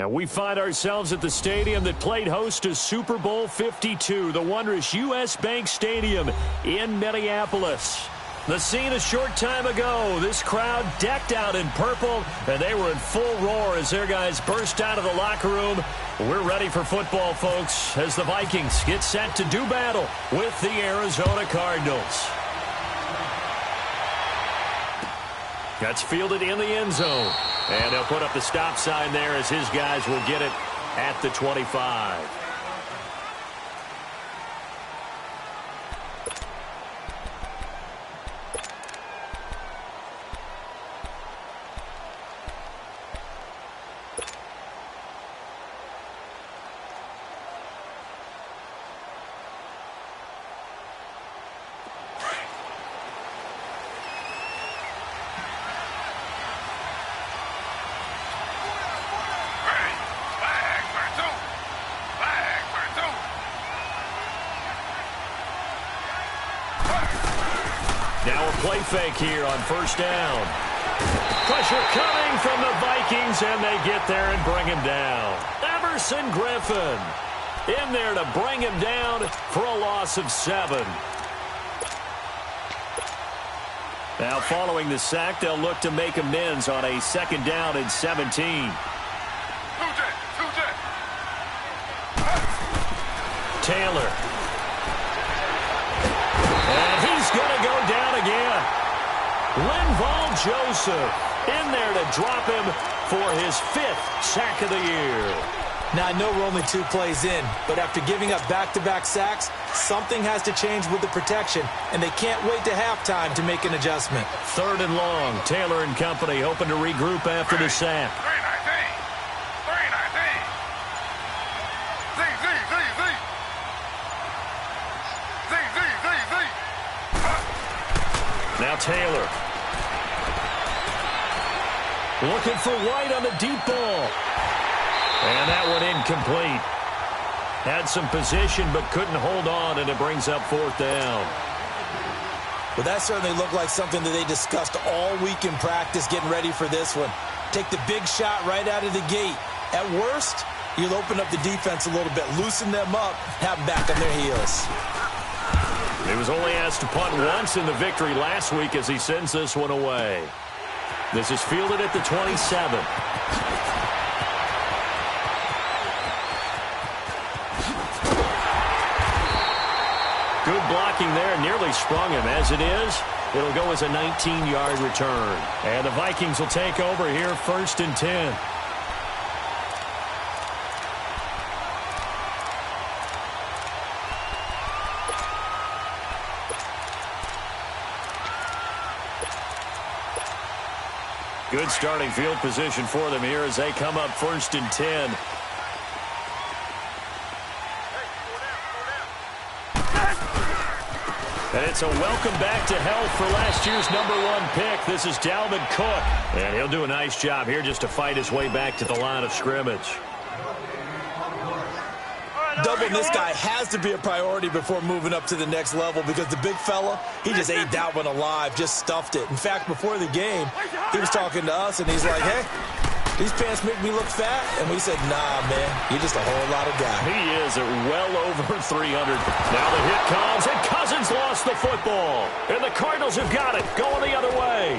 And we find ourselves at the stadium that played host to Super Bowl 52, the wondrous U.S. Bank Stadium in Minneapolis. The scene a short time ago, this crowd decked out in purple, and they were in full roar as their guys burst out of the locker room. We're ready for football, folks, as the Vikings get set to do battle with the Arizona Cardinals. That's fielded in the end zone. And they'll put up the stop sign there as his guys will get it at the 25. Now a play fake here on first down. Pressure coming from the Vikings, and they get there and bring him down. Everson Griffin in there to bring him down for a loss of 7. Now following the sack, they'll look to make amends on a 2nd down and 17. Taylor. And he's going to go down again. Linval Joseph in there to drop him for his 5th sack of the year. Now, I know we're only 2 plays in, but after giving up back-to-back sacks, something has to change with the protection, and they can't wait to halftime to make an adjustment. 3rd and long. Taylor and company hoping to regroup after the sack. Now Taylor. Looking for White on the deep ball. And that one incomplete. Had some position but couldn't hold on, and it brings up 4th down. Well, that certainly looked like something that they discussed all week in practice getting ready for this one. Take the big shot right out of the gate. At worst, you'll open up the defense a little bit, loosen them up, have them back on their heels. He was only asked to punt once in the victory last week as he sends this one away. This is fielded at the 27. Good blocking there, nearly sprung him. As it is, it'll go as a 19-yard return. And the Vikings will take over here 1st and 10. Good starting field position for them here as they come up 1st and 10. And it's a welcome back to health for last year's #1 pick. This is Dalvin Cook. And he'll do a nice job here just to fight his way back to the line of scrimmage. Doubling this guy has to be a priority before moving up to the next level because the big fella, he just ate that one alive, just stuffed it. In fact, before the game, he was talking to us, and he's like, hey, these pants make me look fat. And we said, nah, man, you're just a whole lot of guy. He is at well over 300. Now the hit comes, and Cousins lost the football. And the Cardinals have got it, going the other way.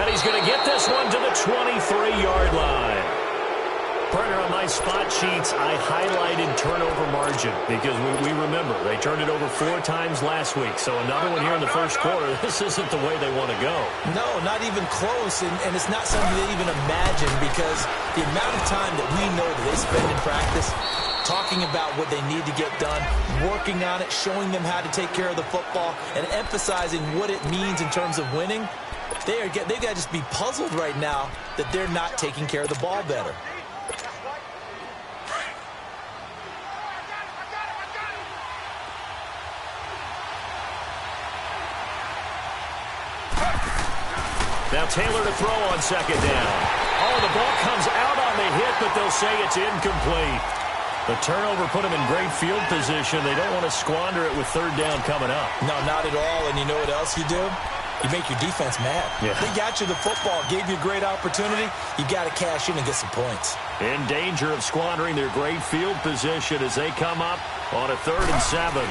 And he's going to get this one to the 23-yard line. Partner, on my spot sheets, I highlighted turnover margin because we remember they turned it over 4 times last week. So another one here in the first quarter. This isn't the way they want to go. No, not even close, and it's not something they even imagine because the amount of time that we know that they spend in practice talking about what they need to get done, working on it, showing them how to take care of the football, and emphasizing what it means in terms of winning, they've got to just be puzzled right now that they're not taking care of the ball better. Now Taylor to throw on 2nd down. Oh, the ball comes out on the hit, but they'll say it's incomplete. The turnover put them in great field position. They don't want to squander it with 3rd down coming up. No, not at all. And you know what else you do? you make your defense mad. Yeah. They got you the football, gave you a great opportunity. You got to cash in and get some points. In danger of squandering their great field position as they come up on a 3rd and 7.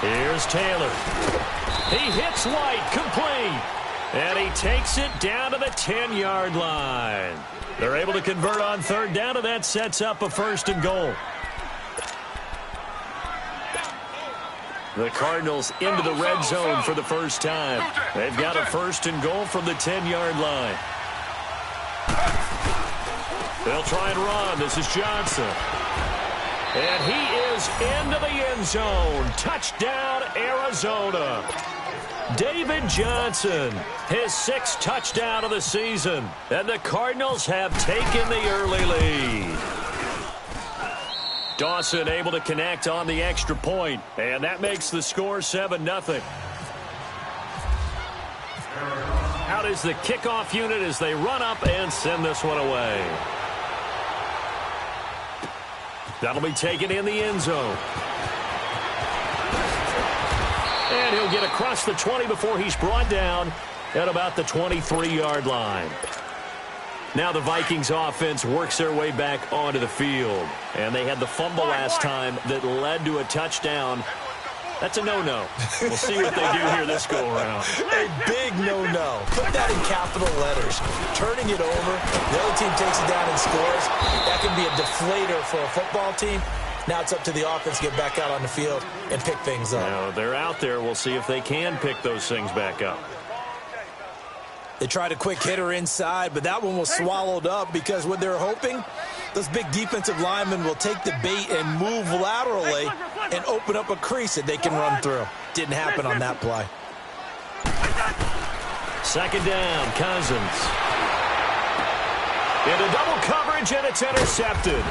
Here's Taylor. He hits White, complete. And he takes it down to the 10-yard line. They're able to convert on 3rd down, and that sets up a 1st and goal. The Cardinals into the red zone for the first time. They've got a 1st and goal from the 10-yard line. They'll try and run. This is Johnson. And he is into the end zone. Touchdown, Arizona. David Johnson, his 6th touchdown of the season. And the Cardinals have taken the early lead. Dawson able to connect on the extra point. And that makes the score 7-0. Out is the kickoff unit as they run up and send this one away. That'll be taken in the end zone. And he'll get across the 20 before he's brought down at about the 23-yard line. Now the Vikings offense works their way back onto the field. And they had the fumble last time that led to a touchdown. That's a no-no. We'll see what they do here this go-around. A big no-no. Put that in capital letters. Turning it over, the other team takes it down and scores. That can be a deflator for a football team. Now it's up to the offense to get back out on the field and pick things up. Now they're out there. We'll see if they can pick those things back up. They tried a quick hitter inside, but that one was swallowed up because what they're hoping, those big defensive linemen will take the bait and move laterally and open up a crease that they can run through. Didn't happen on that play. 2nd down, Cousins. Into double coverage, and it's intercepted.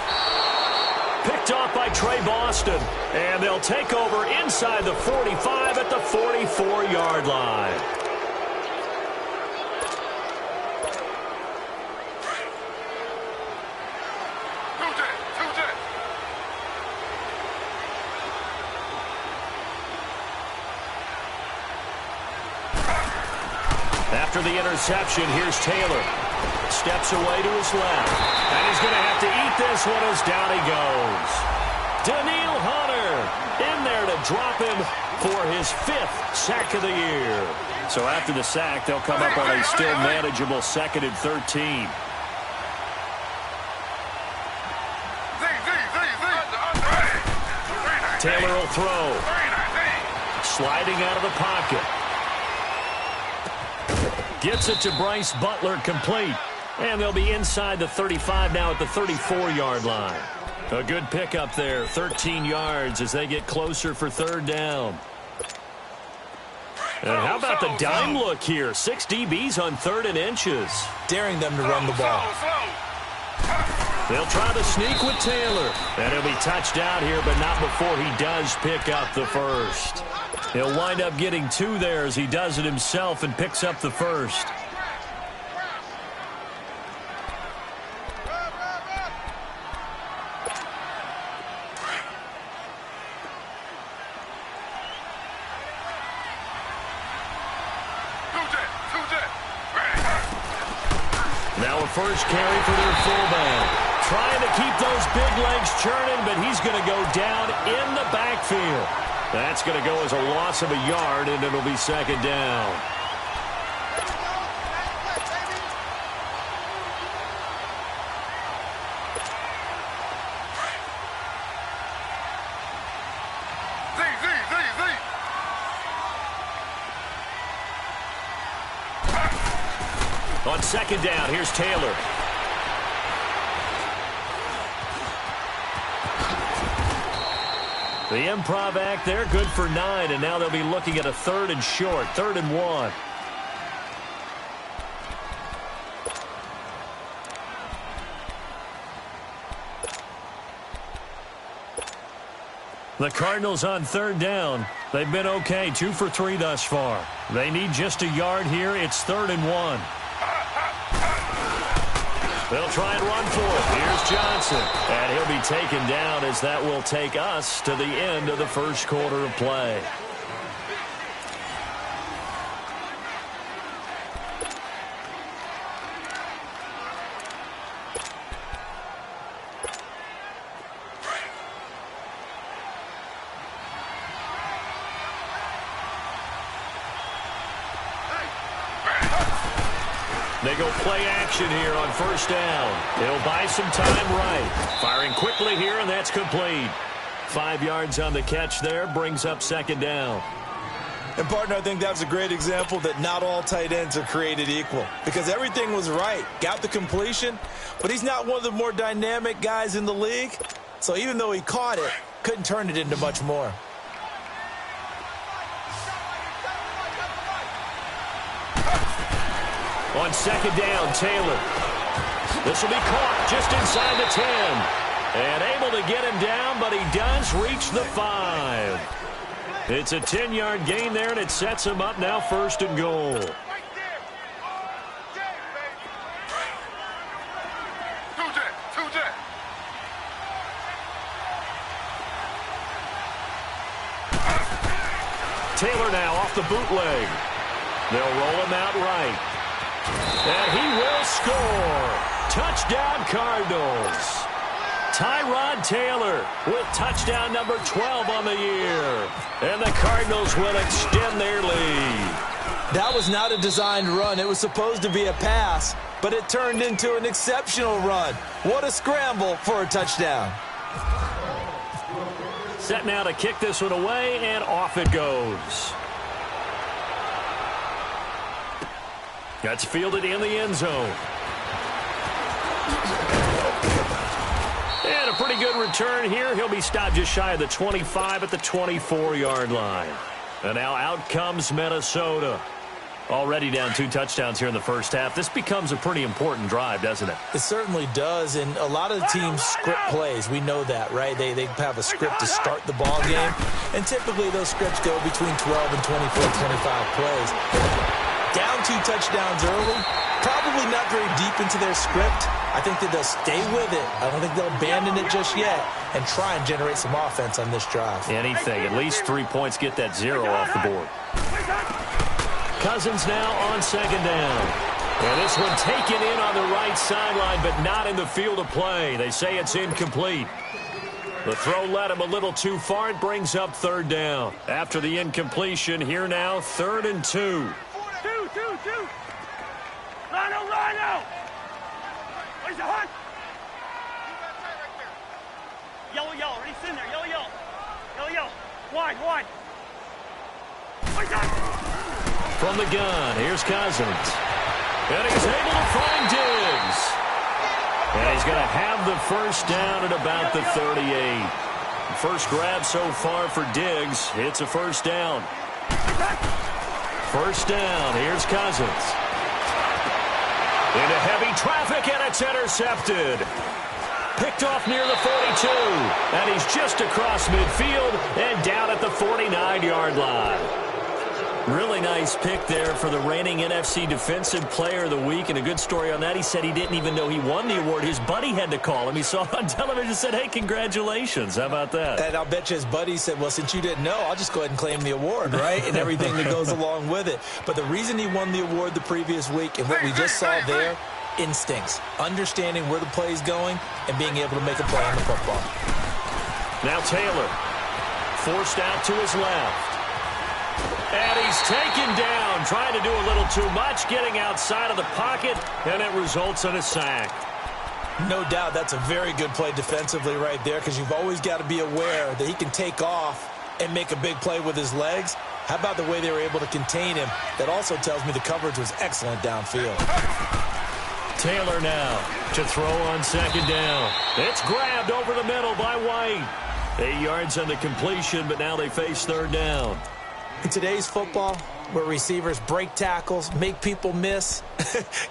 Picked off by Trey Boston. And they'll take over inside the 45 at the 44-yard line. After the interception, here's Taylor. Steps away to his left. And he's going to have to eat this one as down he goes. Daniil Hunter in there to drop him for his 5th sack of the year. So after the sack, they'll come up on a still manageable 2nd and 13. Taylor will throw. Sliding out of the pocket. Gets it to Bryce Butler, complete. And they'll be inside the 35 now at the 34-yard line. A good pickup there, 13 yards as they get closer for 3rd down. And how about the dime look here? 6 DBs on 3rd and inches. Daring them to run the ball. They'll try to sneak with Taylor. And he'll be touched out here, but not before he does pick up the 1st. He'll wind up getting 2 there as he does it himself and picks up the 1st. Now a first carry for their fullback. Trying to keep those big legs churning, but he's going to go down in the backfield. That's going to go as a loss of a yard, and it'll be 2nd down. On 2nd down, here's Taylor. The improv act there, good for 9, and now they'll be looking at a 3rd and short, 3rd and 1. The Cardinals on 3rd down. They've been okay, 2 for 3 thus far. They need just a yard here. It's 3rd and 1. They'll try and run for it. Here's Johnson. And he'll be taken down as that will take us to the end of the 1st quarter of play. They go play action here on first down. He'll buy some time right. Firing quickly here, and that's complete. 5 yards on the catch there, brings up second down. And, partner, I think that's a great example that not all tight ends are created equal because everything was right. Got the completion, but he's not one of the more dynamic guys in the league. So even though he caught it, couldn't turn it into much more. On second down, Taylor. This will be caught just inside the 10. And able to get him down, but he does reach the 5. It's a 10-yard gain there, and it sets him up now first and goal. Taylor now off the bootleg. They'll roll him out right. And he will score. Touchdown, Cardinals. Tyrod Taylor with touchdown number 12 on the year. And the Cardinals will extend their lead. That was not a designed run. It was supposed to be a pass, but it turned into an exceptional run. What a scramble for a touchdown. Set now to kick this one away, and off it goes. That's fielded in the end zone. And a pretty good return here. He'll be stopped just shy of the 25 at the 24-yard line. And now out comes Minnesota. Already down 2 touchdowns here in the first half. This becomes a pretty important drive, doesn't it? It certainly does, and a lot of the teams script plays. We know that, right? They have a script to start the ball game, and typically those scripts go between 12 and 24, 25 plays. Down 2 touchdowns early, probably not very deep into their script. I think that they'll stay with it. I don't think they'll abandon it just yet and try and generate some offense on this drive. Anything. At least 3 points, get that 0 off the board. Cousins now on second down. And this one taken in on the right sideline, but not in the field of play. They say it's incomplete. The throw led him a little too far. It brings up third down. After the incompletion, here now, 3rd and 2. Two. Rhino. Where's the hunt? Yellow. Ready, in there. Yellow. Wide. From the gun, here's Cousins. And he's able to find Diggs. And he's going to have the first down at about the 38. First grab so far for Diggs. It's a first down. First down, here's Cousins. Into heavy traffic, and it's intercepted. Picked off near the 42. And he's just across midfield and down at the 49-yard line. Really nice pick there for the reigning NFC Defensive Player of the Week. And a good story on that, he said he didn't even know he won the award. His buddy had to call him. He saw it on television and said, hey, congratulations. How about that? And I'll bet you his buddy said, well, since you didn't know, I'll just go ahead and claim the award, right? And everything that goes along with it. But the reason he won the award the previous week and what we just saw there, instincts, understanding where the play is going and being able to make a play on the football. Now Taylor, forced out to his left. And he's taken down, trying to do a little too much, getting outside of the pocket, and it results in a sack. No doubt that's a very good play defensively right there because you've always got to be aware that he can take off and make a big play with his legs. How about the way they were able to contain him? That also tells me the coverage was excellent downfield. Taylor now to throw on second down. It's grabbed over the middle by White. 8 yards on the completion, but now they face third down. In today's football, where receivers break tackles, make people miss,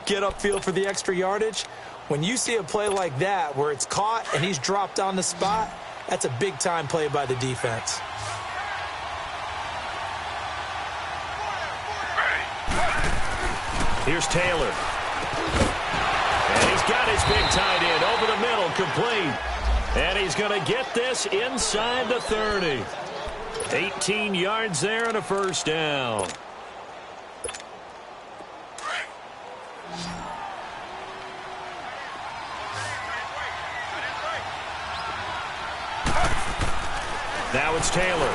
get upfield for the extra yardage, when you see a play like that where it's caught and he's dropped on the spot, that's a big-time play by the defense. Here's Taylor. And he's got his big tight end over the middle, complete. And he's going to get this inside the 30. 18 yards there and a first down. Now it's Taylor.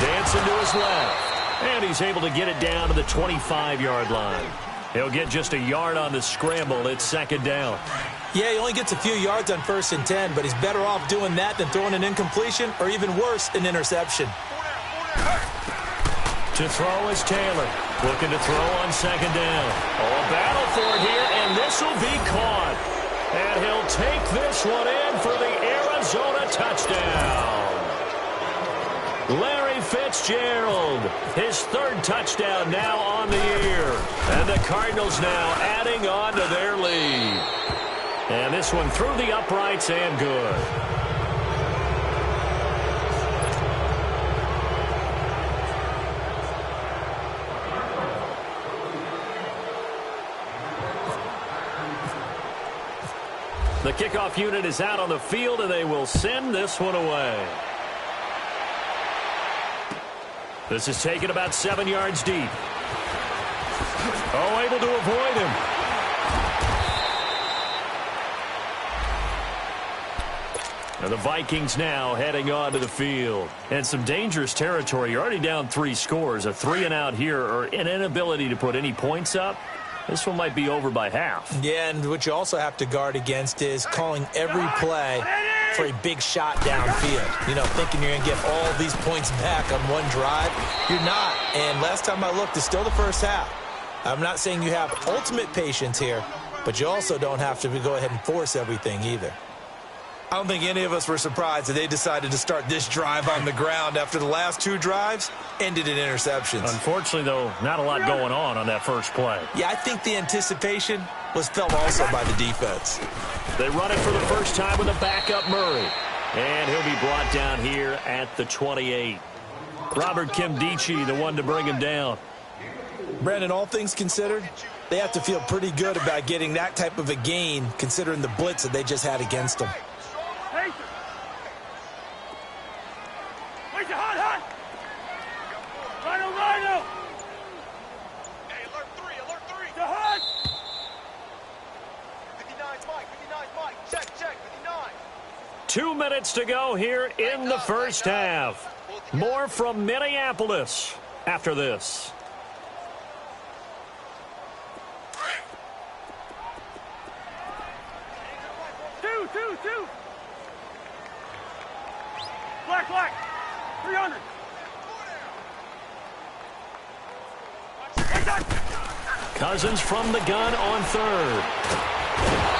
Dancing to his left. And he's able to get it down to the 25-yard line. He'll get just a yard on the scramble. It's second down. Yeah, he only gets a few yards on 1st and 10, but he's better off doing that than throwing an incompletion or even worse, an interception. To throw is Taylor. Looking to throw on second down. Oh, a battle for it here, and this will be caught. And he'll take this one in for the Arizona touchdown. Larry Fitzgerald, his 3rd touchdown now on the year. And the Cardinals now adding on to their lead. And this one through the uprights and good. The kickoff unit is out on the field, and they will send this one away. This is taken about 7 yards deep. Oh, able to avoid him. And the Vikings now heading onto the field. And some dangerous territory. You're already down 3 scores. A 3-and-out here, or an inability to put any points up. This one might be over by half. Yeah, and what you also have to guard against is calling every play for a big shot downfield. You know, thinking you're going to get all these points back on one drive. You're not. And last time I looked, it's still the first half. I'm not saying you have ultimate patience here, but you also don't have to go ahead and force everything either. I don't think any of us were surprised that they decided to start this drive on the ground after the last 2 drives ended in interceptions. Unfortunately, though, not a lot going on that first play. Yeah, I think the anticipation was felt also by the defense. They run it for the first time with a backup Murray. And he'll be brought down here at the 28. Robert Kimdichie, the one to bring him down. Brandon, all things considered, they have to feel pretty good about getting that type of a gain considering the blitz that they just had against them. Rhino! Hey, alert 3, alert 3! The hunt! 59's Mike, check, 59. 2 minutes to go here in the first half. More from Minneapolis after this. Two. Black. 300. Cousins from the gun on 3rd.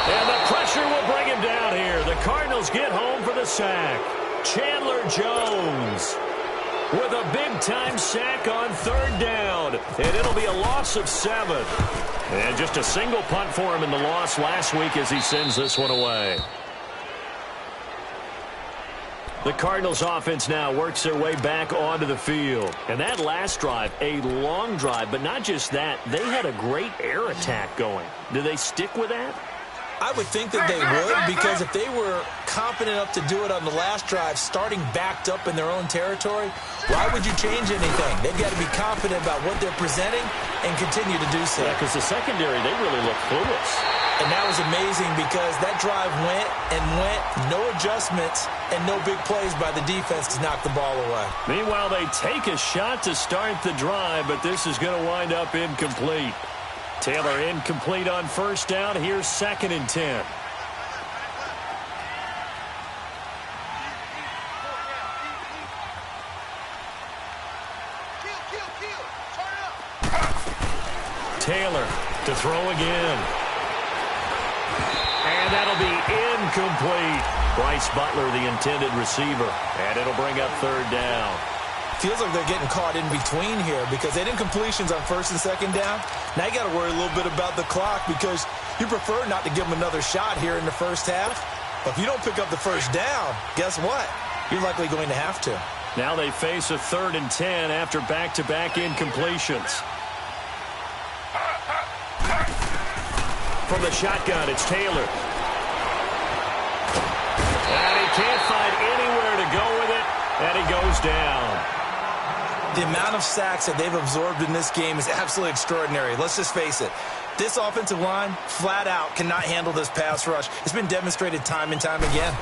And the pressure will bring him down here. The Cardinals get home for the sack. Chandler Jones with a big-time sack on 3rd down. And it'll be a loss of 7. And just a single punt for him in the loss last week as he sends this one away. The Cardinals offense now works their way back onto the field. And that last drive, a long drive, but not just that. They had a great air attack going. Do they stick with that? I would think that they would, because if they were confident enough to do it on the last drive, starting backed up in their own territory, why would you change anything? They've got to be confident about what they're presenting and continue to do so. Yeah, because the secondary, they really look clueless. And that was amazing because that drive went, no adjustments, and no big plays by the defense to knock the ball away. Meanwhile, they take a shot to start the drive, but this is going to wind up incomplete. Taylor incomplete on 1st down. Here's 2nd and 10. Taylor to throw again. And that'll be incomplete. Bryce Butler, the intended receiver. And it'll bring up 3rd down. Feels like they're getting caught in between here because they did incompletions on 1st and 2nd down. Now you got to worry a little bit about the clock because you prefer not to give them another shot here in the first half. But if you don't pick up the 1st down, guess what? You're likely going to have to. Now they face a 3rd and 10 after back-to-back incompletions. From the shotgun, it's Taylor. And he can't find anywhere to go with it, and he goes down. The amount of sacks that they've absorbed in this game is absolutely extraordinary. Let's just face it. This offensive line, flat out, cannot handle this pass rush. It's been demonstrated time and time again.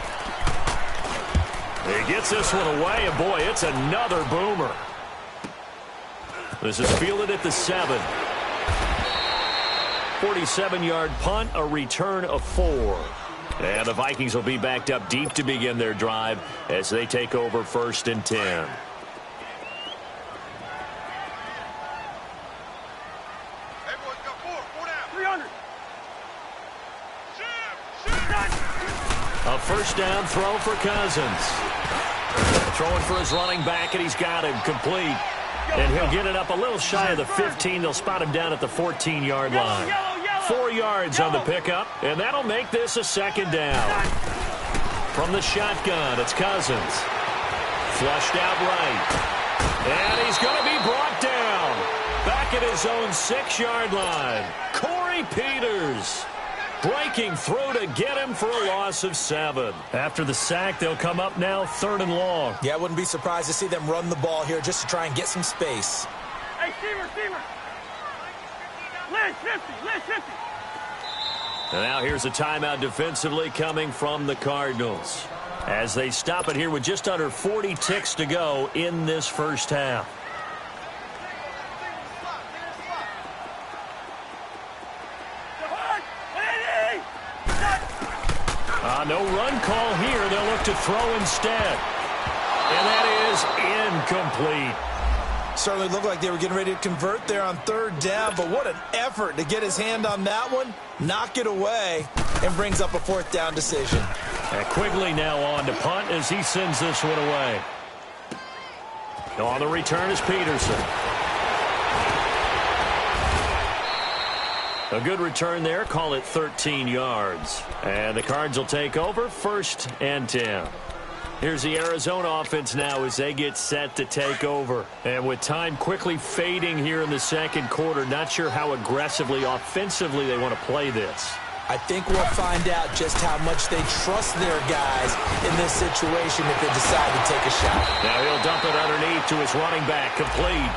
He gets this one away, and boy, it's another boomer. This is fielded at the 7. 47-yard punt, a return of 4. And the Vikings will be backed up deep to begin their drive as they take over 1st and 10. Hey, boys, got 4 down. 300. A first down throw for Cousins. Throwing for his running back, and he's got him complete. And he'll get it up a little shy of the 15. They'll spot him down at the 14-yard line. 4 yards on the pickup, and that'll make this a 2nd down. From the shotgun, it's Cousins. Flushed out right. And he's going to be brought down. Back at his own 6-yard line. Corey Peters breaking through to get him for a loss of 7. After the sack, they'll come up now 3rd and long. Yeah, I wouldn't be surprised to see them run the ball here just to try and get some space. Hey, Steamer. Lynch 50. And now here's a timeout defensively coming from the Cardinals as they stop it here with just under 40 ticks to go in this first half. No run call here. They'll look to throw instead. And that is incomplete. Certainly looked like they were getting ready to convert there on 3rd down, but what an effort to get his hand on that one, knock it away, and brings up a 4th down decision. And Quigley now on to punt as he sends this one away. On the return is Peterson. A good return there. Call it 13 yards. And the Cards will take over 1st and 10. Here's the Arizona offense now as they get set to take over. And with time quickly fading here in the 2nd quarter, not sure how aggressively, offensively they want to play this. I think we'll find out just how much they trust their guys in this situation if they decide to take a shot. Now he'll dump it underneath to his running back, complete.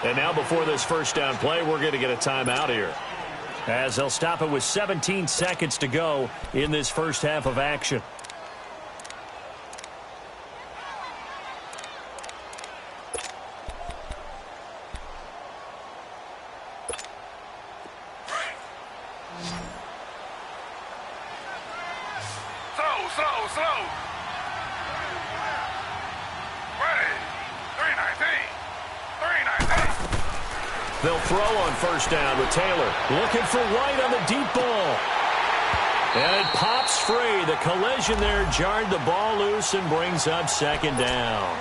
And now before this first down play, we're going to get a timeout here, as they'll stop it with 17 seconds to go in this first half of action. Slow. Ready. 319. They'll throw on first down with Taylor. Looking for White on the deep ball. And it pops free. The collision there jarred the ball loose and brings up 2nd down.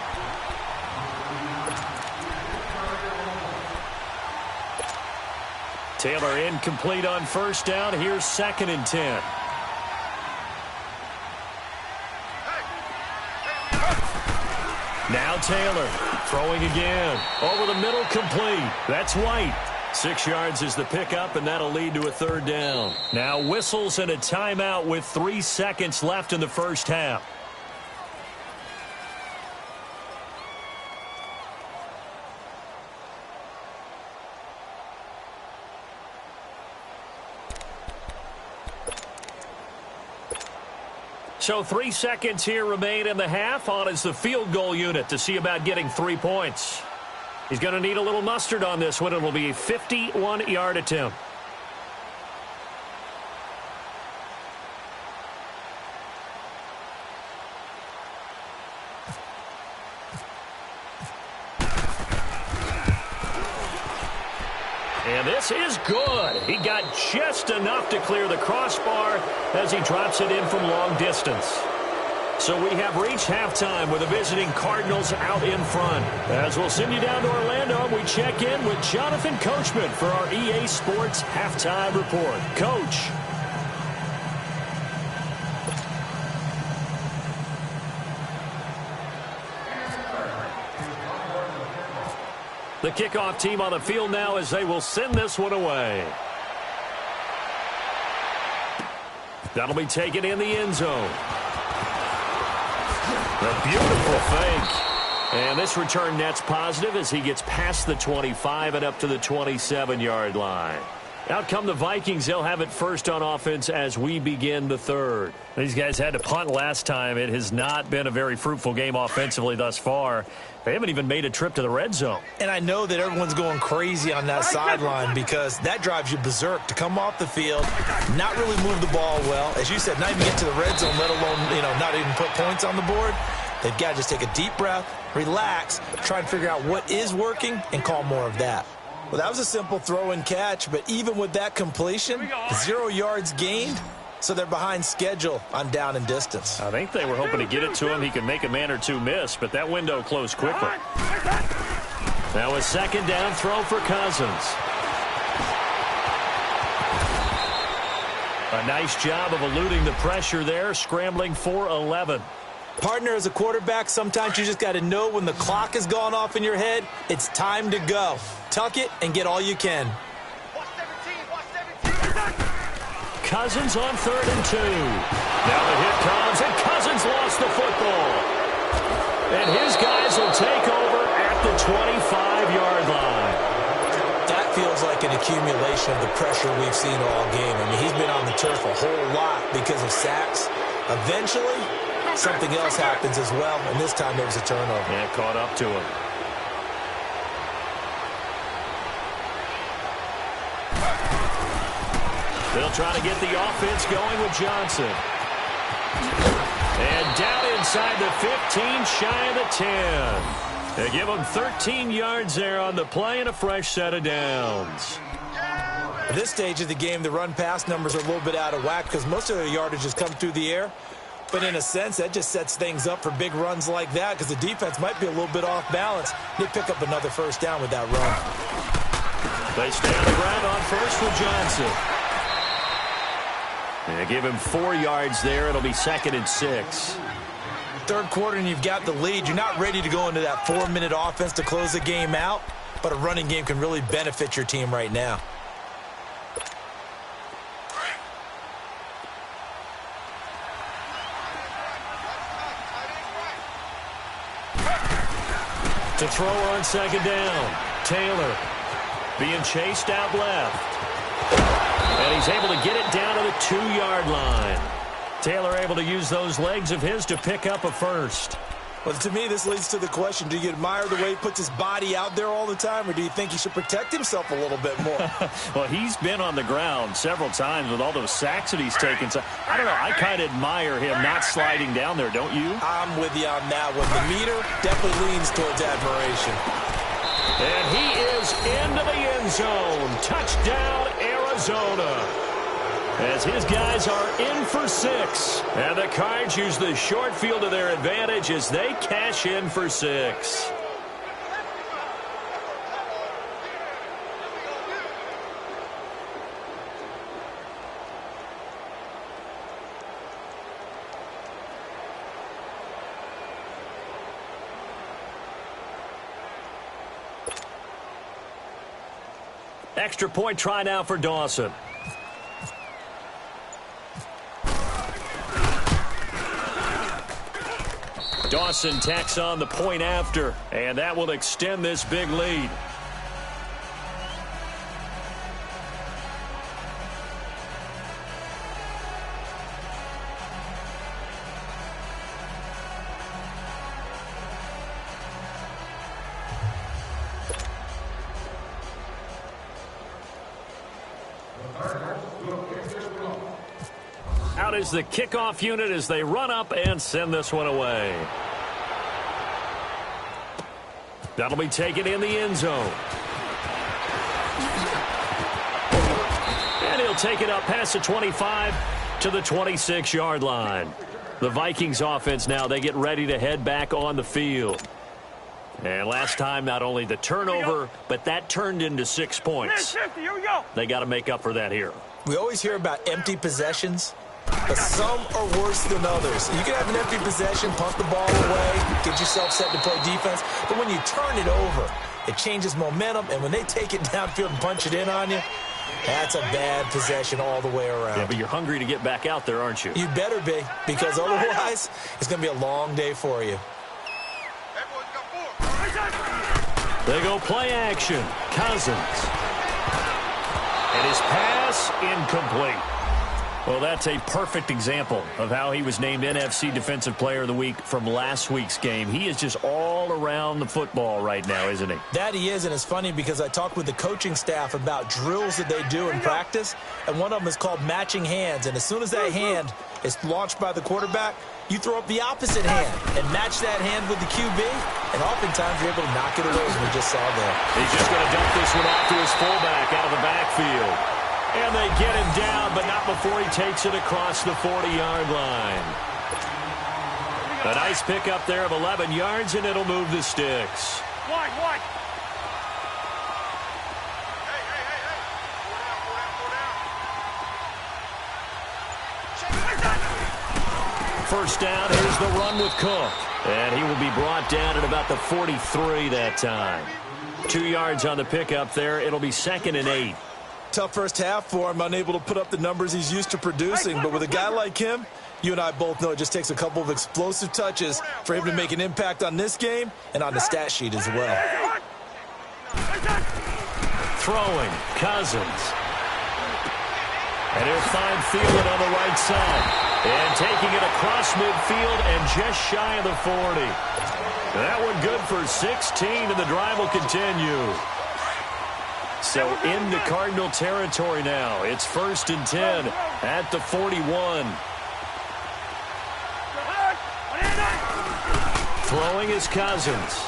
Taylor incomplete on first down. Here's 2nd and 10. Now Taylor throwing again. Over the middle, complete. That's White. 6 yards is the pickup, and that'll lead to a 3rd down. Now whistles and a timeout with 3 seconds left in the first half. So 3 seconds here remain in the half. On is the field goal unit to see about getting 3 points. He's going to need a little mustard on this one. It will be a 51-yard attempt. And this is good. He got just enough to clear the crossbar as he drops it in from long distance. So we have reached halftime with the visiting Cardinals out in front. As we'll send you down to Orlando, we check in with Jonathan Coachman for our EA Sports Halftime Report. Coach. The kickoff team on the field now as they will send this one away. That'll be taken in the end zone. A beautiful fake. And this return net's positive as he gets past the 25 and up to the 27-yard line. Out come the Vikings. They'll have it first on offense as we begin the third. These guys had to punt last time. It has not been a very fruitful game offensively thus far. They haven't even made a trip to the red zone. And I know that everyone's going crazy on that sideline because that drives you berserk to come off the field, not really move the ball well. As you said, not even get to the red zone, let alone, not even put points on the board. They've got to just take a deep breath, relax, try and figure out what is working, and call more of that. Well, that was a simple throw and catch, but even with that completion, 0 yards gained, so they're behind schedule on down and distance. I think they were hoping to get it to him. He could make a man or two miss, but that window closed quickly. Now a second down throw for Cousins. A nice job of eluding the pressure there, scrambling for 11. Partner, as a quarterback, sometimes you just got to know when the clock has gone off in your head, it's time to go. Tuck it and get all you can. Cousins on 3rd and 2. Now the hit comes, and Cousins lost the football. And his guys will take over at the 25-yard line. That feels like an accumulation of the pressure we've seen all game. I mean, he's been on the turf a whole lot because of sacks. Eventually, something else happens as well, and this time there was a turnover. Yeah, caught up to him. They'll try to get the offense going with Johnson. And down inside the 15, shy of the 10. They give him 13 yards there on the play and a fresh set of downs. At this stage of the game, the run-pass numbers are a little bit out of whack because most of their yardage has come through the air. But in a sense, that just sets things up for big runs like that because the defense might be a little bit off balance. They pick up another first down with that run. They stay on the ground on first with Johnson. They give him 4 yards there. It'll be 2nd and 6. Third quarter and you've got the lead. You're not ready to go into that 4-minute offense to close the game out, but a running game can really benefit your team right now. To throw on 2nd down. Taylor being chased out left. And he's able to get it down to the 2-yard line. Taylor able to use those legs of his to pick up a first. Well, to me, this leads to the question, do you admire the way he puts his body out there all the time, or do you think he should protect himself a little bit more? Well, he's been on the ground several times with all those sacks that he's taken. So, I don't know. I kind of admire him not sliding down there, don't you? I'm with you on that one. The meter definitely leans towards admiration. And he is into the end zone. Touchdown, Arizona. As his guys are in for 6. And the Cards use the short field to their advantage as they cash in for 6. Extra point try now for Dawson. Dawson tacks on the point after, and that will extend this big lead. Out is the kickoff unit as they run up and send this one away. That'll be taken in the end zone. And he'll take it up past the 25 to the 26-yard line. The Vikings offense now, they get ready to head back on the field. And last time, not only the turnover, but that turned into 6 points. Here we go. They got to make up for that here. We always hear about empty possessions, but some are worse than others. You can have an empty possession, punt the ball away, get yourself set to play defense, but when you turn it over, it changes momentum, and when they take it downfield and punch it in on you, that's a bad possession all the way around. Yeah, but you're hungry to get back out there, aren't you? You better be, because otherwise, it's going to be a long day for you. They go play action. Cousins. And his pass incomplete. Well, that's a perfect example of how he was named NFC Defensive Player of the Week from last week's game. He is just all around the football right now, isn't he? That he is, and it's funny because I talked with the coaching staff about drills that they do in practice, and one of them is called matching hands. And as soon as that hand is launched by the quarterback, you throw up the opposite hand and match that hand with the QB, and oftentimes you're able to knock it away, as we just saw there. He's just going to dump this one off to his fullback out of the backfield. And they get him down, but not before he takes it across the 40-yard line. A nice pickup there of 11 yards, and it'll move the sticks. One. Hey. First down, here's the run with Cook. And he will be brought down at about the 43 that time. 2 yards on the pickup there. It'll be 2nd and 8. Tough first half for him, unable to put up the numbers he's used to producing. But with a guy like him, you and I both know it just takes a couple of explosive touches for him to make an impact on this game and on the stat sheet as well. Throwing, Cousins. And he'll find Thielen on the right side. And taking it across midfield and just shy of the 40. That one good for 16, and the drive will continue. So into Cardinal territory now. It's 1st and 10 at the 41. Throwing is Cousins.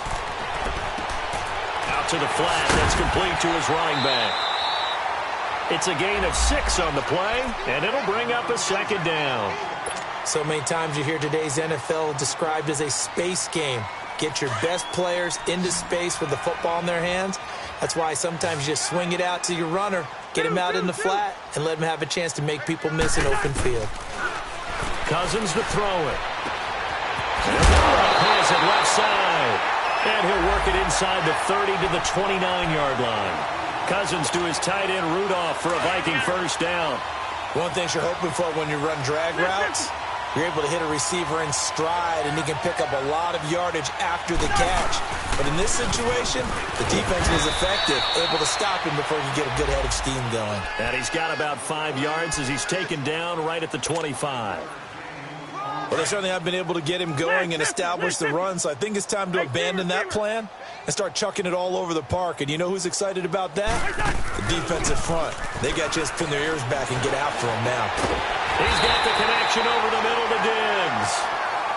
Out to the flat. That's complete to his running back. It's a gain of 6 on the play, and it'll bring up a 2nd down. So many times you hear today's NFL described as a space game. Get your best players into space with the football in their hands. That's why sometimes you just swing it out to your runner, get him out in the flat, and let him have a chance to make people miss an open field. Cousins to throw it. Has it left side. And he'll work it inside the 30 to the 29-yard line. Cousins to his tight end Rudolph for a Viking first down. One thing you're hoping for when you run drag routes, you're able to hit a receiver in stride, and he can pick up a lot of yardage after the catch. But in this situation, the defense was effective, able to stop him before he could get a good head of steam going. And he's got about 5 yards as he's taken down right at the 25. Well, they certainly have been able to get him going and establish the run, so I think it's time to abandon that plan and start chucking it all over the park. And you know who's excited about that? The defensive front. They got to just pin their ears back and get after him now. He's got the connection over the middle to Diggs.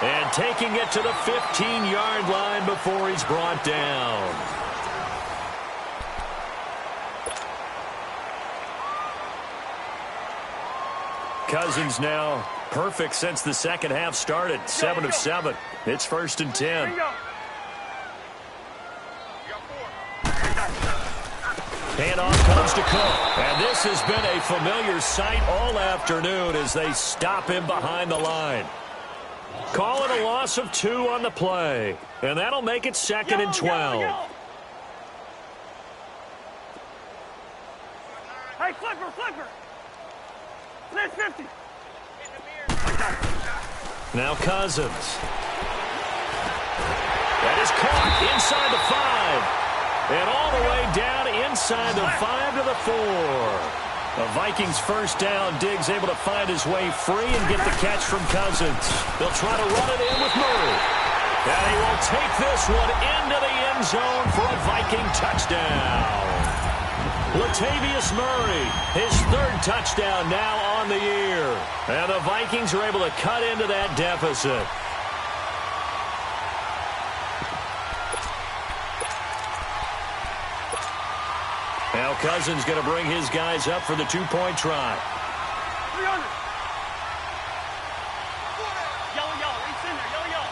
And taking it to the 15-yard line before he's brought down. Cousins now perfect since the second half started. 7 of 7. It's 1st and 10. Handoff comes to Cook. And this has been a familiar sight all afternoon as they stop him behind the line. Calling a loss of 2 on the play. And that'll make it 2nd and 12. Hey, flipper. Let's 50. Now Cousins. That is caught inside the 5. And all the way down inside the 5 to the 4. The Vikings first down. Diggs able to find his way free and get the catch from Cousins. They'll try to run it in with Murray. And he will take this one into the end zone for a Viking touchdown. Latavius Murray, his 3rd touchdown now on the year. And the Vikings are able to cut into that deficit. Now Cousins going to bring his guys up for the 2-point try. 300. Yellow. It's in there. Yellow.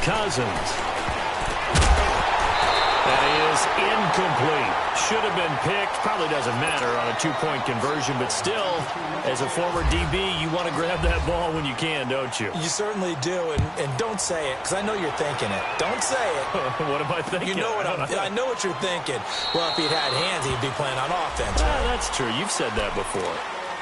Cousins. That is incomplete. Should have been picked. Probably doesn't matter on a 2-point conversion, but still, as a former DB, you want to grab that ball when you can, don't you? You certainly do, and don't say it, because I know you're thinking it. Don't say it. What am I thinking? You know I know what you're thinking. Well, if he'd had hands, he'd be playing on offense. Right? That's true. You've said that before.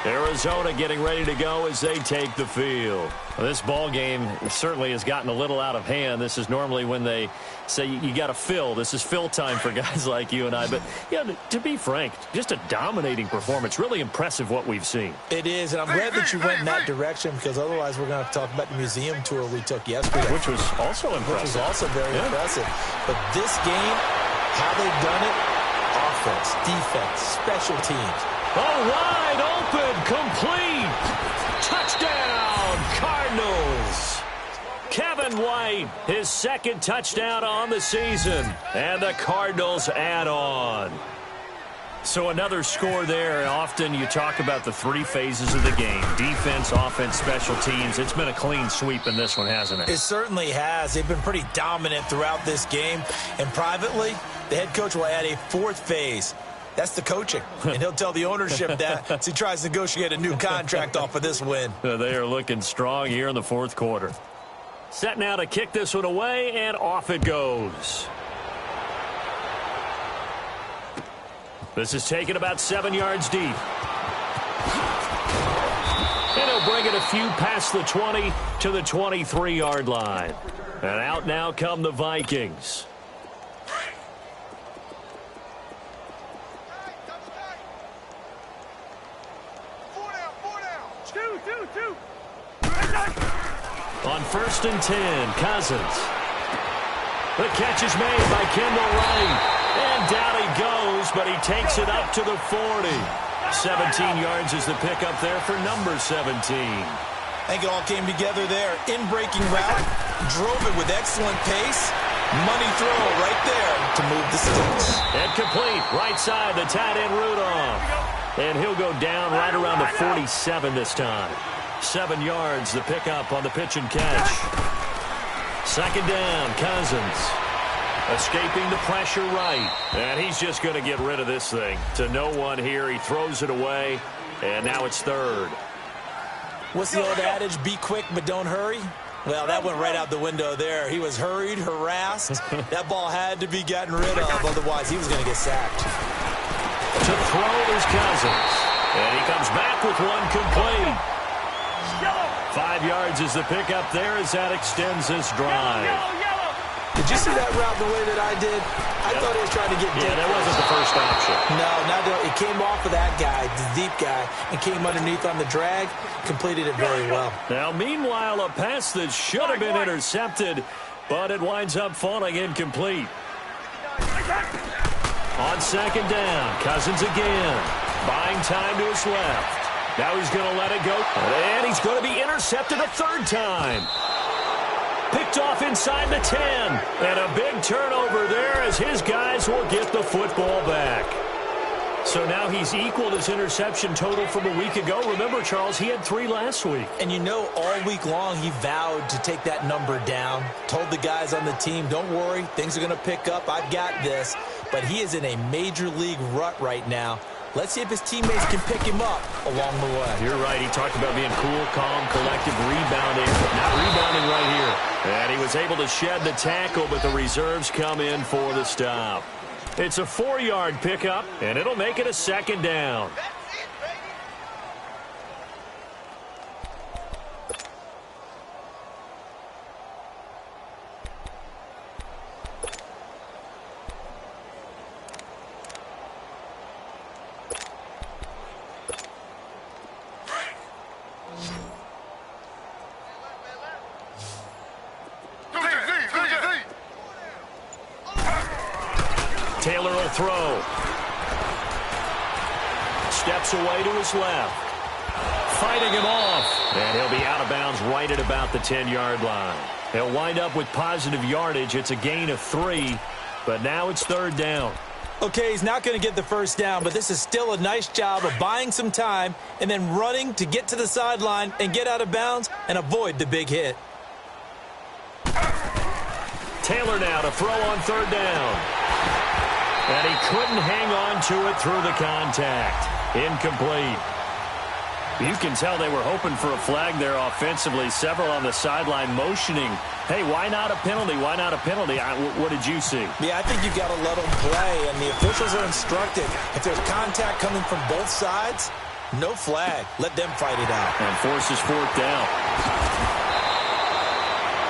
Arizona getting ready to go as they take the field. Well, this ball game certainly has gotten a little out of hand. This is normally when they say you got to fill. This is fill time for guys like you and I. But, yeah, to be frank, just a dominating performance. Really impressive what we've seen. It is, and I'm glad that you went in that direction because otherwise we're going to talk about the museum tour we took yesterday. Which was also impressive. Which was also very impressive. But this game, how they've done it, offense, defense, special teams. Oh, wide open, complete. Touchdown, Cardinals. Kevin White, his second touchdown on the season. And the Cardinals add on. So another score there. Often you talk about the three phases of the game. Defense, offense, special teams. It's been a clean sweep in this one, hasn't it? It certainly has. They've been pretty dominant throughout this game. And privately, the head coach will add a fourth phase. That's the coaching. And he'll tell the ownership that as he tries to negotiate a new contract off of this win. They are looking strong here in the fourth quarter. Set now to kick this one away, and off it goes. This is taken about 7 yards deep. And he'll bring it a few past the 20 to the 23-yard line. And out now come the Vikings. On 1st and 10, Cousins. The catch is made by Kendall Wright. And down he goes, but he takes it up to the 40. 17 yards is the pickup there for number 17. I think it all came together there. In-breaking route, drove it with excellent pace. Money throw right there to move the sticks. And complete, right side, the tight end Rudolph. And he'll go down right around the 47 this time. 7 yards, the pickup on the pitch and catch. Second down, Cousins. Escaping the pressure right. And he's just going to get rid of this thing. To no one here, he throws it away. And now it's third. What's the old adage, be quick but don't hurry? Well, that went right out the window there. He was hurried, harassed. That ball had to be gotten rid of, otherwise he was going to get sacked. To throw is Cousins. And he comes back with one complete. 5 yards is the pickup there as that extends this drive. Did you see that route the way that I did? I thought he was trying to get deep. Yeah, that wasn't the first option. No, it came off of that guy, the deep guy, and came underneath on the drag, completed it very well. Now, meanwhile, a pass that should have been intercepted, but it winds up falling incomplete. On second down, Cousins again, buying time to his left. Now he's going to let it go, and he's going to be intercepted a third time. Picked off inside the 10, and a big turnover there as his guys will get the football back. So now he's equaled his interception total from a week ago. Remember, Charles, he had 3 last week. And you know, all week long he vowed to take that number down. Told the guys on the team, don't worry, things are going to pick up. I've got this. But he is in a major league rut right now. Let's see if his teammates can pick him up along the way. You're right. He talked about being cool, calm, collective, rebounding. Not rebounding right here. And he was able to shed the tackle, but the reserves come in for the stop. It's a 4-yard pickup, and it'll make it a second down. Taylor will throw. Steps away to his left. Fighting him off. And he'll be out of bounds right at about the 10-yard line. He'll wind up with positive yardage. It's a gain of 3, but now it's third down. Okay, he's not going to get the first down, but this is still a nice job of buying some time and then running to get to the sideline and get out of bounds and avoid the big hit. Taylor now to throw on third down. And he couldn't hang on to it through the contact. Incomplete. You can tell they were hoping for a flag there offensively. Several on the sideline motioning. Hey, why not a penalty? Why not a penalty? What did you see? Yeah, I think you've got to let them play, and the officials are instructed. If there's contact coming from both sides, No flag. Let them fight it out. And forces fourth down.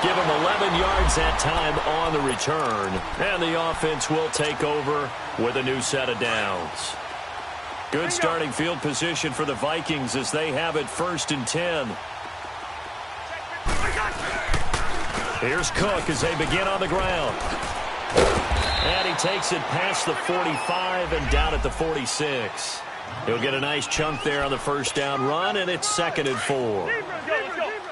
Give him 11 yards that time on the return. And the offense will take over with a new set of downs. Good starting field position for the Vikings as they have it 1st and 10. Here's Cook as they begin on the ground. And he takes it past the 45 and down at the 46. He'll get a nice chunk there on the first down run, and it's 2nd and 4.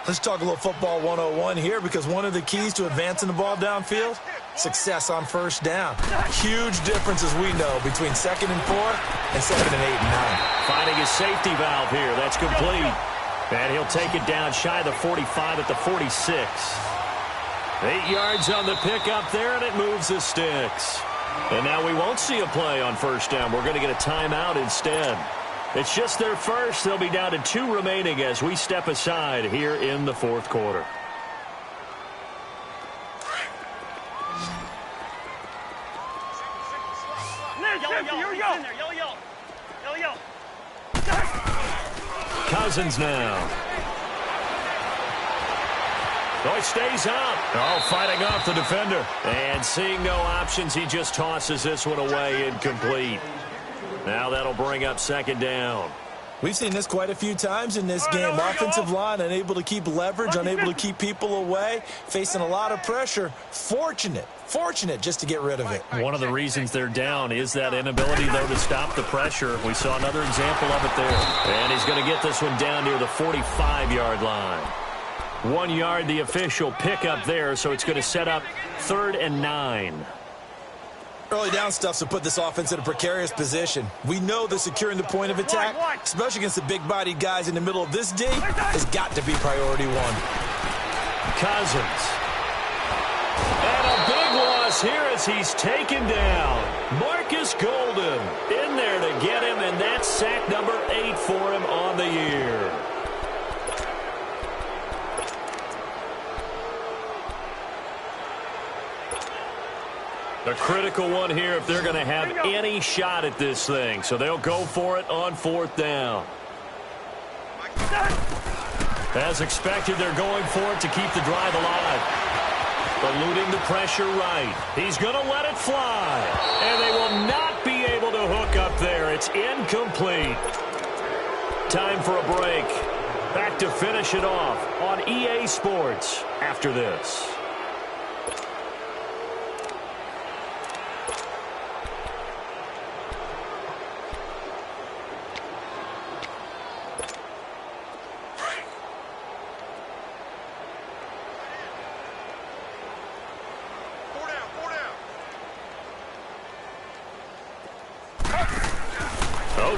Let's talk a little football 101 here, because one of the keys to advancing the ball downfield, success on first down. Huge difference, as we know, between 2nd and 4 and 2nd and 8 and 9. Finding his safety valve here. That's complete. And he'll take it down shy of the 45 at the 46. 8 yards on the pickup there, and it moves the sticks. And now we won't see a play on first down. We're going to get a timeout instead. It's just their first. They'll be down to 2 remaining as we step aside here in the 4th quarter. Cousins now. Oh, it stays up. Oh, fighting off the defender. And seeing no options, he just tosses this one away, incomplete. Now that'll bring up 2nd down. We've seen this quite a few times in this game. Offensive line unable to keep leverage, unable to keep people away, facing a lot of pressure. Fortunate just to get rid of it. One of the reasons they're down is that inability, though, to stop the pressure. We saw another example of it there. And he's going to get this one down near the 45-yard line. 1 yard, the official pickup there, so it's going to set up 3rd and 9. Early down stuff's to put this offense in a precarious position. We know that securing the point of attack, especially against the big-bodied guys in the middle of this D, has got to be priority 1. Cousins. And a big loss here as he's taken down. Marcus Golden in there to get him, and that's sack number 8 for him on the year. A critical one here if they're going to have any shot at this thing. So they'll go for it on 4th down. As expected, they're going for it to keep the drive alive. Eluding the pressure right. He's going to let it fly. And they will not be able to hook up there. It's incomplete. Time for a break. Back to finish it off on EA Sports after this.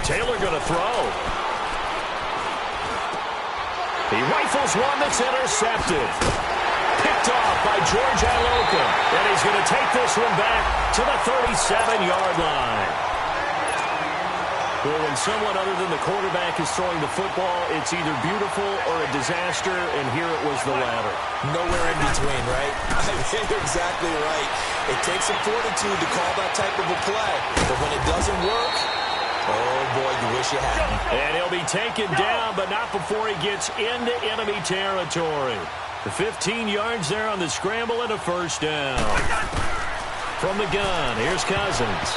Taylor going to throw. He rifles one that's intercepted. Picked off by George Iloka. And he's going to take this one back to the 37-yard line. Well, when someone other than the quarterback is throwing the football, it's either beautiful or a disaster, and here it was the latter. Nowhere in between, right? I think you're exactly right. It takes some fortitude to call that type of a play. But when it doesn't work, oh, boy, you wish you hadn't. And he'll be taken down, but not before he gets into enemy territory. The 15 yards there on the scramble and a first down. From the gun, here's Cousins.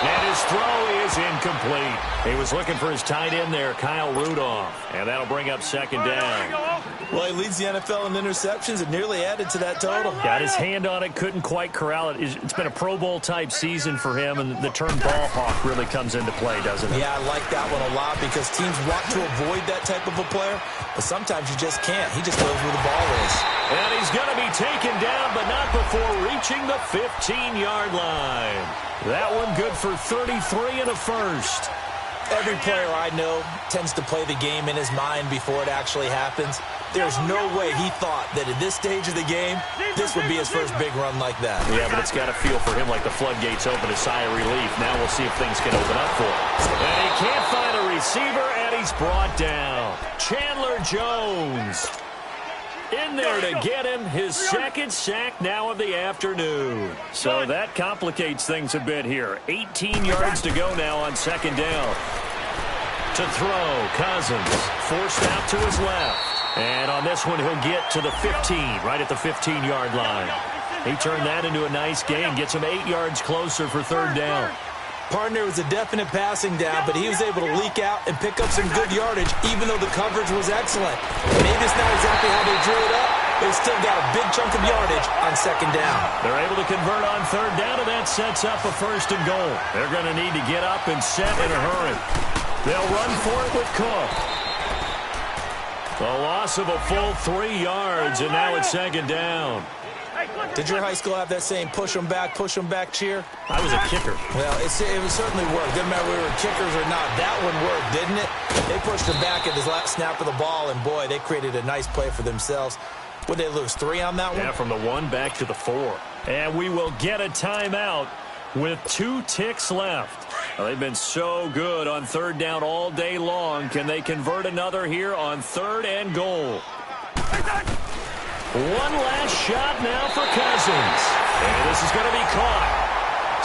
And his throw is incomplete. He was looking for his tight end there, Kyle Rudolph. And that'll bring up 2nd down. Well, he leads the NFL in interceptions and nearly added to that total. Got his hand on it, couldn't quite corral it. It's been a Pro Bowl-type season for him, and the term ball hawk really comes into play, doesn't it? Yeah, I like that one a lot because teams want to avoid that type of a player, but sometimes you just can't. He just knows where the ball is. And he's going to be taken down, but not before reaching the 15-yard line. That one good for 33 and a first. Every player I know tends to play the game in his mind before it actually happens. There's no way he thought that at this stage of the game, this would be his first big run like that. Yeah, but it's got to feel for him like the floodgates open, a sigh of relief. Now we'll see if things can open up for him. And he can't find a receiver, and he's brought down. Chandler Jones in there to get him his 2nd sack now of the afternoon. So that complicates things a bit here. 18 yards to go now on 2nd down. To throw, Cousins forced out to his left. And on this one, he'll get to the 15, right at the 15-yard line. He turned that into a nice gain, gets him 8 yards closer for third down. Partner was a definite passing down, but he was able to leak out and pick up some good yardage, even though the coverage was excellent. Maybe it's not exactly how they drew it up, but he still got a big chunk of yardage on second down. They're able to convert on third down, and that sets up a 1st and goal. They're going to need to get up and set in a hurry. They'll run for it with Cook. A loss of a full 3 yards, and now it's second down. Did your high school have that saying, push them back cheer? I was a kicker. Well, it certainly worked. Didn't matter whether we were kickers or not. That one worked, didn't it? They pushed him back at the last snap of the ball, and, boy, they created a nice play for themselves. Would they lose 3 on that one? Yeah, from the 1 back to the 4. And we will get a timeout with 2 ticks left. Well, they've been so good on third down all day long. Can they convert another here on 3rd and goal? One last shot now for Cousins. And this is going to be caught.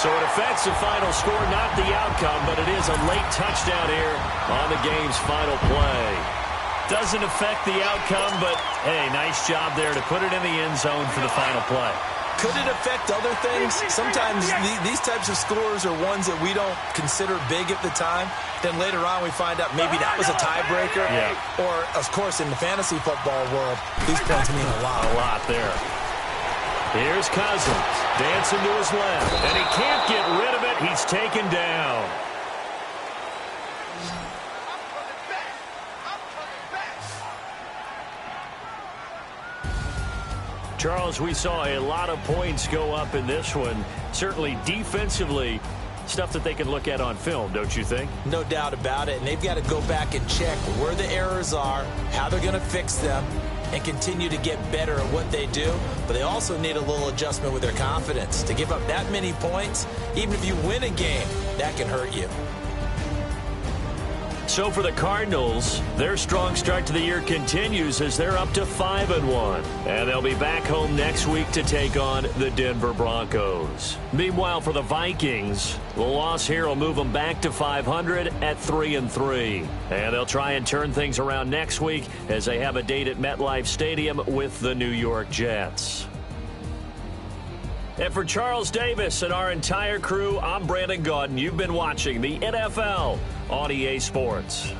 So it affects the final score, not the outcome, but it is a late touchdown here on the game's final play. Doesn't affect the outcome, but, hey, nice job there to put it in the end zone for the final play. Could it affect other things? Sometimes these types of scores are ones that we don't consider big at the time. Then later on we find out maybe that was a tiebreaker. Yeah. Or, of course, in the fantasy football world, these points mean a lot. A lot there. Here's Cousins, dancing to his left. And he can't get rid of it. He's taken down. Charles, we saw a lot of points go up in this one. Certainly defensively, stuff that they can look at on film, don't you think? No doubt about it. And they've got to go back and check where the errors are, how they're going to fix them, and continue to get better at what they do. But they also need a little adjustment with their confidence. To give up that many points, even if you win a game, that can hurt you. So for the Cardinals, their strong start to the year continues as they're up to 5-1. And they'll be back home next week to take on the Denver Broncos. Meanwhile, for the Vikings, the loss here will move them back to 500 at 3-3. And they'll try and turn things around next week as they have a date at MetLife Stadium with the New York Jets. And for Charles Davis and our entire crew, I'm Brandon Gaudin. You've been watching the NFL on EA Sports.